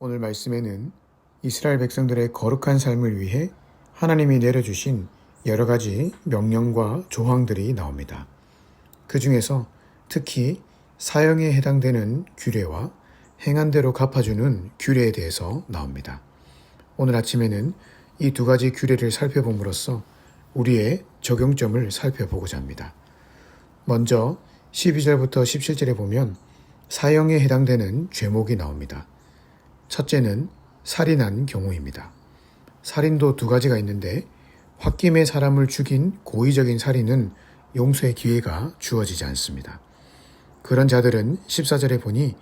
오늘 말씀에는 이스라엘 백성들의 거룩한 삶을 위해 하나님이 내려주신 여러 가지 명령과 조항들이 나옵니다. 그 중에서 특히 사형에 해당되는 규례와 행한 대로 갚아주는 규례에 대해서 나옵니다. 오늘 아침에는 이 두 가지 규례를 살펴봄으로써 우리의 적용점을 살펴보고자 합니다. 먼저 12절부터 17절에 보면 사형에 해당되는 죄목이 나옵니다. 첫째는 살인한 경우입니다. 살인도 두 가지가 있는데 홧김에 사람을 죽인 고의적인 살인은 용서의 기회가 주어지지 않습니다. 그런 자들은 14절에 보니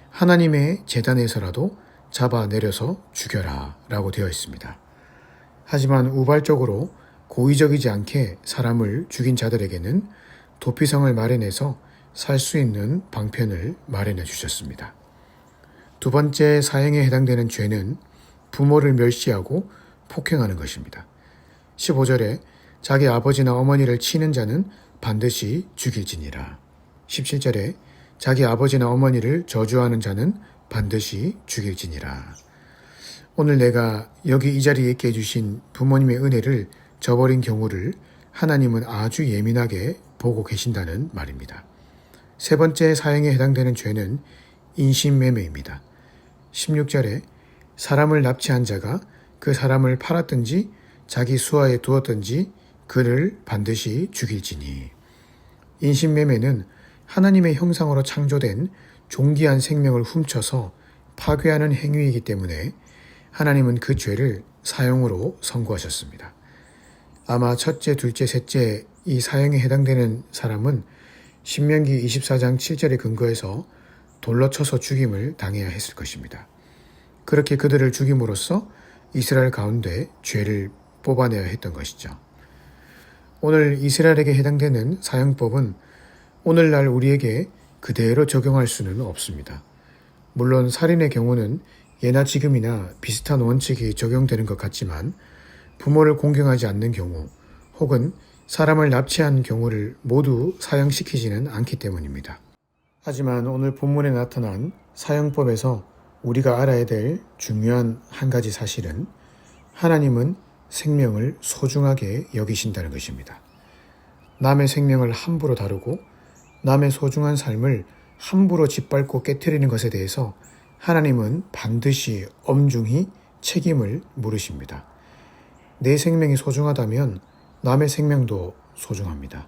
하나님의 제단에서라도 잡아내려서 죽여라 라고 되어 있습니다. 하지만 우발적으로 고의적이지 않게 사람을 죽인 자들에게는 도피성을 마련해서 살 수 있는 방편을 마련해 주셨습니다. 두 번째 사형에 해당되는 죄는 부모를 멸시하고 폭행하는 것입니다. 15절에 자기 아버지나 어머니를 치는 자는 반드시 죽일지니라. 17절에 자기 아버지나 어머니를 저주하는 자는 반드시 죽일지니라. 오늘 내가 여기 이 자리에 있게 해주신 부모님의 은혜를 저버린 경우를 하나님은 아주 예민하게 보고 계신다는 말입니다. 세 번째 사형에 해당되는 죄는 인신매매입니다. 16절에 사람을 납치한 자가 그 사람을 팔았든지 자기 수하에 두었든지 그를 반드시 죽일지니. 인신매매는 하나님의 형상으로 창조된 존귀한 생명을 훔쳐서 파괴하는 행위이기 때문에 하나님은 그 죄를 사형으로 선고하셨습니다. 아마 첫째, 둘째, 셋째 이 사형에 해당되는 사람은 신명기 24장 7절에 근거해서 돌로 쳐서 죽임을 당해야 했을 것입니다. 그렇게 그들을 죽임으로써 이스라엘 가운데 죄를 뽑아내야 했던 것이죠. 오늘 이스라엘에게 해당되는 사형법은 오늘날 우리에게 그대로 적용할 수는 없습니다. 물론 살인의 경우는 예나 지금이나 비슷한 원칙이 적용되는 것 같지만 부모를 공경하지 않는 경우 혹은 사람을 납치한 경우를 모두 사형시키지는 않기 때문입니다. 하지만 오늘 본문에 나타난 사형법에서 우리가 알아야 될 중요한 한 가지 사실은 하나님은 생명을 소중하게 여기신다는 것입니다. 남의 생명을 함부로 다루고 남의 소중한 삶을 함부로 짓밟고 깨트리는 것에 대해서 하나님은 반드시 엄중히 책임을 물으십니다. 내 생명이 소중하다면 남의 생명도 소중합니다.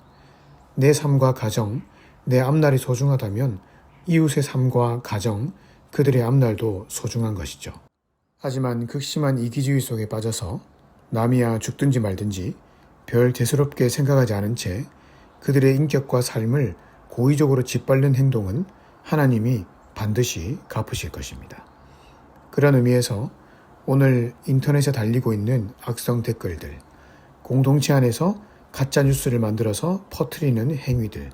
내 삶과 가정, 내 앞날이 소중하다면 이웃의 삶과 가정, 그들의 앞날도 소중한 것이죠. 하지만 극심한 이기주의 속에 빠져서 남이야 죽든지 말든지 별 대수롭게 생각하지 않은 채 그들의 인격과 삶을 고의적으로 짓밟는 행동은 하나님이 반드시 갚으실 것입니다. 그런 의미에서 오늘 인터넷에 달리고 있는 악성 댓글들, 공동체 안에서 가짜 뉴스를 만들어서 퍼뜨리는 행위들,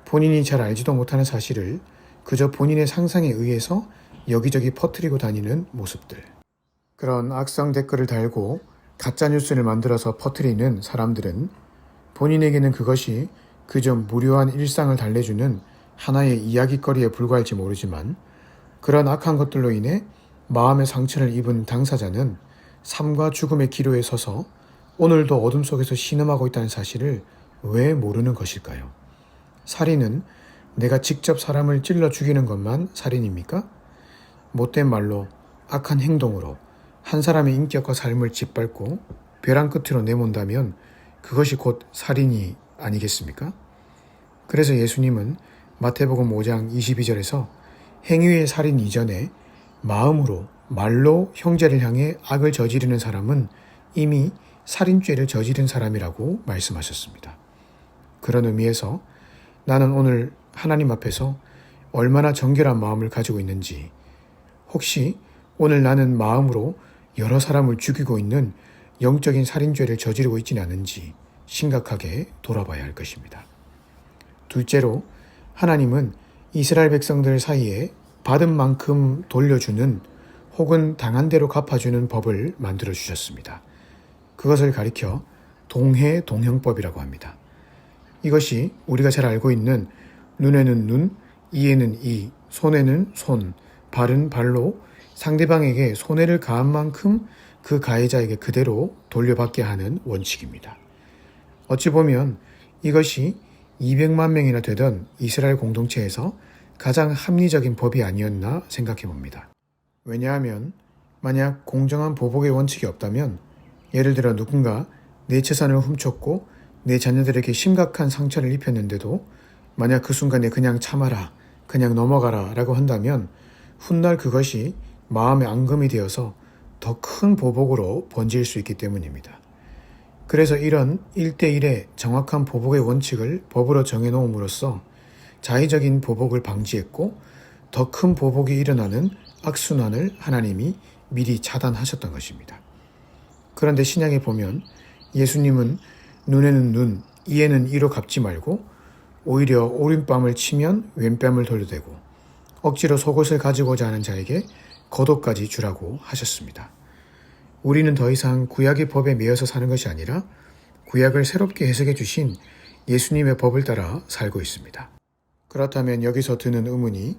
본인이 잘 알지도 못하는 사실을 그저 본인의 상상에 의해서 여기저기 퍼뜨리고 다니는 모습들. 그런 악성 댓글을 달고 가짜 뉴스를 만들어서 퍼뜨리는 사람들은 본인에게는 그것이 그저 무료한 일상을 달래주는 하나의 이야깃거리에 불과할지 모르지만 그런 악한 것들로 인해 마음의 상처를 입은 당사자는 삶과 죽음의 기로에 서서 오늘도 어둠 속에서 신음하고 있다는 사실을 왜 모르는 것일까요? 살인은 내가 직접 사람을 찔러 죽이는 것만 살인입니까? 못된 말로 악한 행동으로 한 사람의 인격과 삶을 짓밟고 벼랑 끝으로 내몬다면 그것이 곧 살인이 아니겠습니까? 그래서 예수님은 마태복음 5장 22절에서 행위의 살인 이전에 마음으로 말로 형제를 향해 악을 저지르는 사람은 이미 살인죄를 저지른 사람이라고 말씀하셨습니다. 그런 의미에서 나는 오늘 하나님 앞에서 얼마나 정결한 마음을 가지고 있는지, 혹시 오늘 나는 마음으로 여러 사람을 죽이고 있는 영적인 살인죄를 저지르고 있지는 않은지 심각하게 돌아봐야 할 것입니다. 둘째로 하나님은 이스라엘 백성들 사이에 받은 만큼 돌려주는 혹은 당한 대로 갚아주는 법을 만들어 주셨습니다. 그것을 가리켜 동해동형법이라고 합니다. 이것이 우리가 잘 알고 있는 눈에는 눈, 이에는 이, 손에는 손, 발은 발로 상대방에게 손해를 가한 만큼 그 가해자에게 그대로 돌려받게 하는 원칙입니다. 어찌 보면 이것이 200만 명이나 되던 이스라엘 공동체에서 가장 합리적인 법이 아니었나 생각해 봅니다. 왜냐하면 만약 공정한 보복의 원칙이 없다면 예를 들어 누군가 내 재산을 훔쳤고 내 자녀들에게 심각한 상처를 입혔는데도 만약 그 순간에 그냥 참아라, 그냥 넘어가라 라고 한다면 훗날 그것이 마음의 앙금이 되어서 더 큰 보복으로 번질 수 있기 때문입니다. 그래서 이런 1대1의 정확한 보복의 원칙을 법으로 정해놓음으로써 자의적인 보복을 방지했고 더 큰 보복이 일어나는 악순환을 하나님이 미리 차단하셨던 것입니다. 그런데 신약에 보면 예수님은 눈에는 눈, 이에는 이로 갚지 말고 오히려 오른뺨을 치면 왼뺨을 돌려대고 억지로 속옷을 가지고자 하는 자에게 겉옷까지 주라고 하셨습니다. 우리는 더 이상 구약의 법에 매여서 사는 것이 아니라 구약을 새롭게 해석해 주신 예수님의 법을 따라 살고 있습니다. 그렇다면 여기서 드는 의문이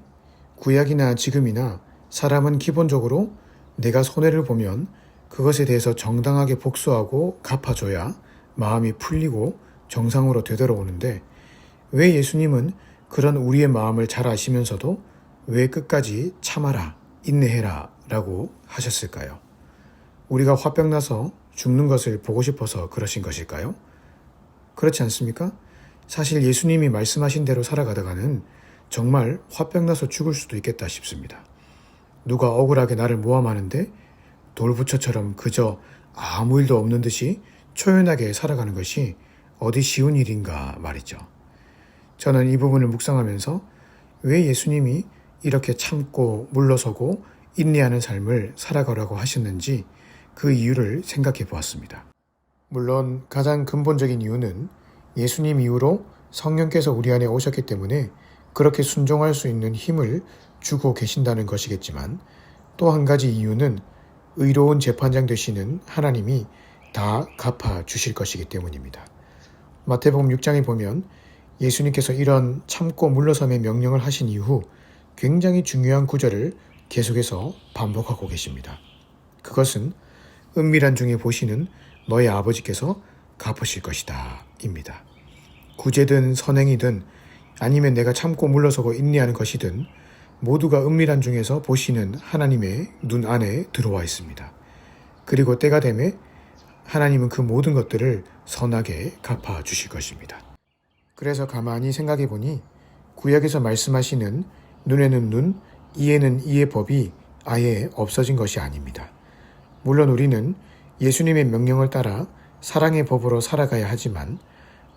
구약이나 지금이나 사람은 기본적으로 내가 손해를 보면 그것에 대해서 정당하게 복수하고 갚아줘야 마음이 풀리고 정상으로 되돌아오는데 왜 예수님은 그런 우리의 마음을 잘 아시면서도 왜 끝까지 참아라, 인내해라 라고 하셨을까요? 우리가 화병 나서 죽는 것을 보고 싶어서 그러신 것일까요? 그렇지 않습니까? 사실 예수님이 말씀하신 대로 살아가다가는 정말 화병 나서 죽을 수도 있겠다 싶습니다. 누가 억울하게 나를 모함하는데 돌부처처럼 그저 아무 일도 없는 듯이 초연하게 살아가는 것이 어디 쉬운 일인가 말이죠. 저는 이 부분을 묵상하면서 왜 예수님이 이렇게 참고 물러서고 인내하는 삶을 살아가라고 하셨는지 그 이유를 생각해 보았습니다. 물론 가장 근본적인 이유는 예수님 이후로 성령께서 우리 안에 오셨기 때문에 그렇게 순종할 수 있는 힘을 주고 계신다는 것이겠지만 또 한 가지 이유는 의로운 재판장 되시는 하나님이 다 갚아 주실 것이기 때문입니다. 마태복음 6장에 보면 예수님께서 이런 참고 물러섬의 명령을 하신 이후 굉장히 중요한 구절을 계속해서 반복하고 계십니다. 그것은 은밀한 중에 보시는 너의 아버지께서 갚으실 것이다 입니다. 구제든 선행이든 아니면 내가 참고 물러서고 인내하는 것이든 모두가 은밀한 중에서 보시는 하나님의 눈 안에 들어와 있습니다. 그리고 때가 되매 하나님은 그 모든 것들을 선하게 갚아 주실 것입니다. 그래서 가만히 생각해 보니 구약에서 말씀하시는 눈에는 눈, 이에는 이의 법이 아예 없어진 것이 아닙니다. 물론 우리는 예수님의 명령을 따라 사랑의 법으로 살아가야 하지만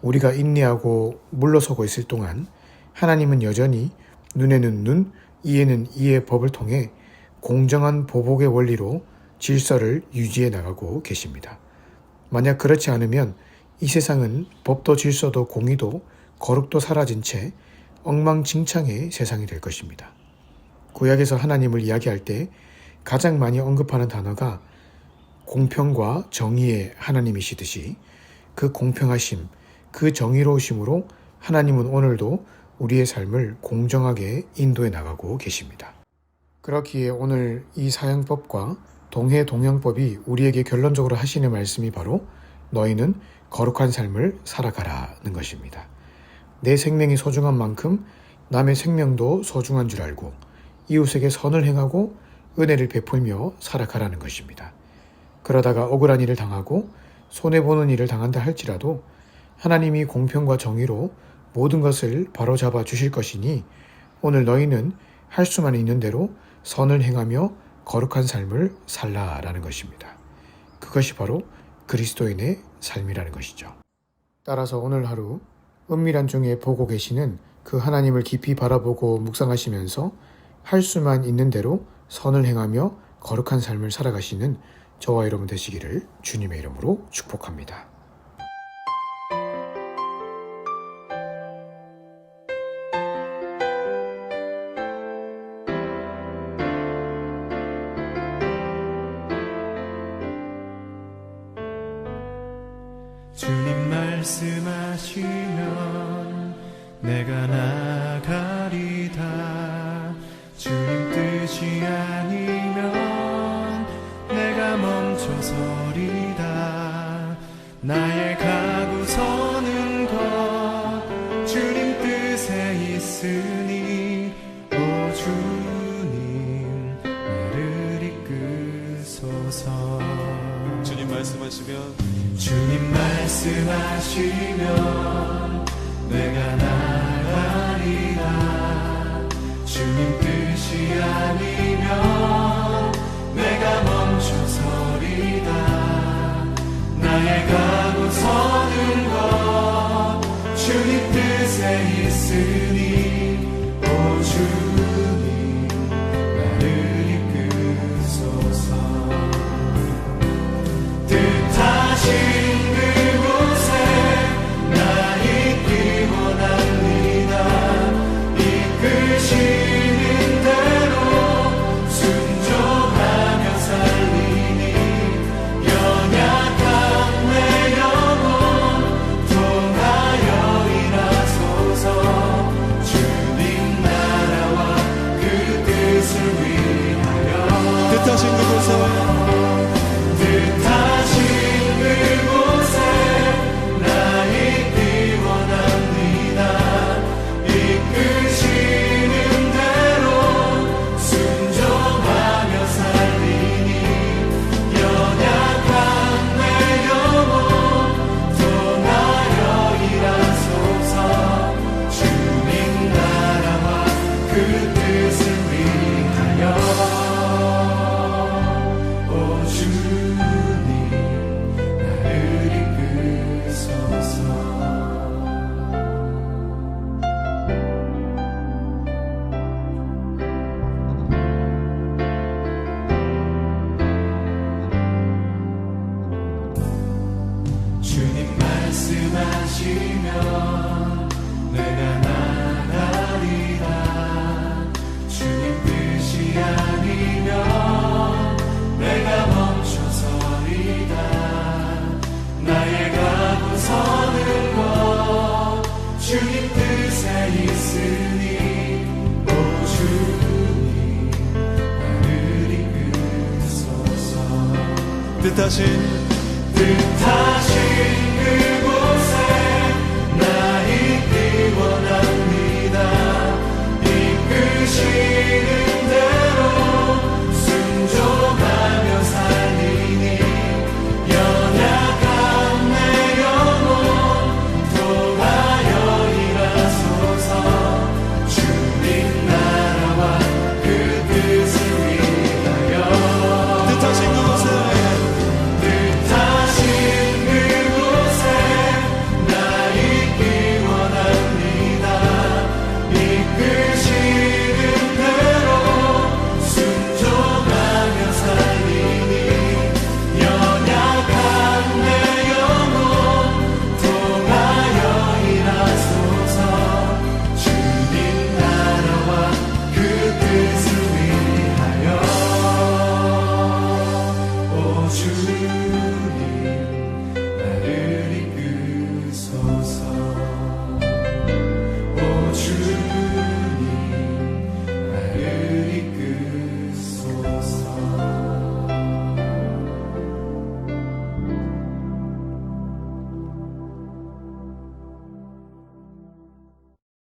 우리가 인내하고 물러서고 있을 동안 하나님은 여전히 눈에는 눈, 이에는 이의 법을 통해 공정한 보복의 원리로 질서를 유지해 나가고 계십니다. 만약 그렇지 않으면 이 세상은 법도 질서도 공의도 거룩도 사라진 채 엉망진창의 세상이 될 것입니다. 구약에서 하나님을 이야기할 때 가장 많이 언급하는 단어가 공평과 정의의 하나님이시듯이 그 공평하심, 그 정의로우심으로 하나님은 오늘도 우리의 삶을 공정하게 인도해 나가고 계십니다. 그렇기에 오늘 이 사형법과 동해동양법이 우리에게 결론적으로 하시는 말씀이 바로 너희는 거룩한 삶을 살아가라는 것입니다. 내 생명이 소중한 만큼 남의 생명도 소중한 줄 알고 이웃에게 선을 행하고 은혜를 베풀며 살아가라는 것입니다. 그러다가 억울한 일을 당하고 손해보는 일을 당한다 할지라도 하나님이 공평과 정의로 모든 것을 바로잡아 주실 것이니 오늘 너희는 할 수만 있는 대로 선을 행하며 거룩한 삶을 살라라는 것입니다. 그것이 바로 그리스도인의 삶이라는 것이죠. 따라서 오늘 하루 은밀한 중에 보고 계시는 그 하나님을 깊이 바라보고 묵상하시면서 할 수만 있는 대로 선을 행하며 거룩한 삶을 살아가시는 저와 여러분 되시기를 주님의 이름으로 축복합니다. 주님 말씀하시면 내가 나가리다. 주님 뜻이 아니면 말씀하시면 주님 말씀하시면 내가 나가리라. 주님 뜻이 아니면 내가 멈춰서리다. 나의 가고 서는 것 주님 뜻에 있으니 오 주님 나를 이끄소서. 뜻하신 그곳에 나 있기 원합니다. 이끄시는 대로 순종하며 살리니 연약한 내 영혼 통하여 일하소서. 주님 나라와 그 뜻을 위하여 뜻하신 그곳에 뜻하신 그곳에 나 있기 원합니다. 이끄시는 대로 순종하며 살리니 연약한 내 영혼 통하여 일하소서. 주님 나라와 그 뜻을 위하여 오 주님 나를 이끄소서. 주님 말씀하시면 내가 나가리라. 주님 뜻이 아니면 내가 멈춰서리다. 나의 가고 서는 것 주님 뜻에 있으니 오 주님 나를 이끄소서. 뜻하신 뜻하신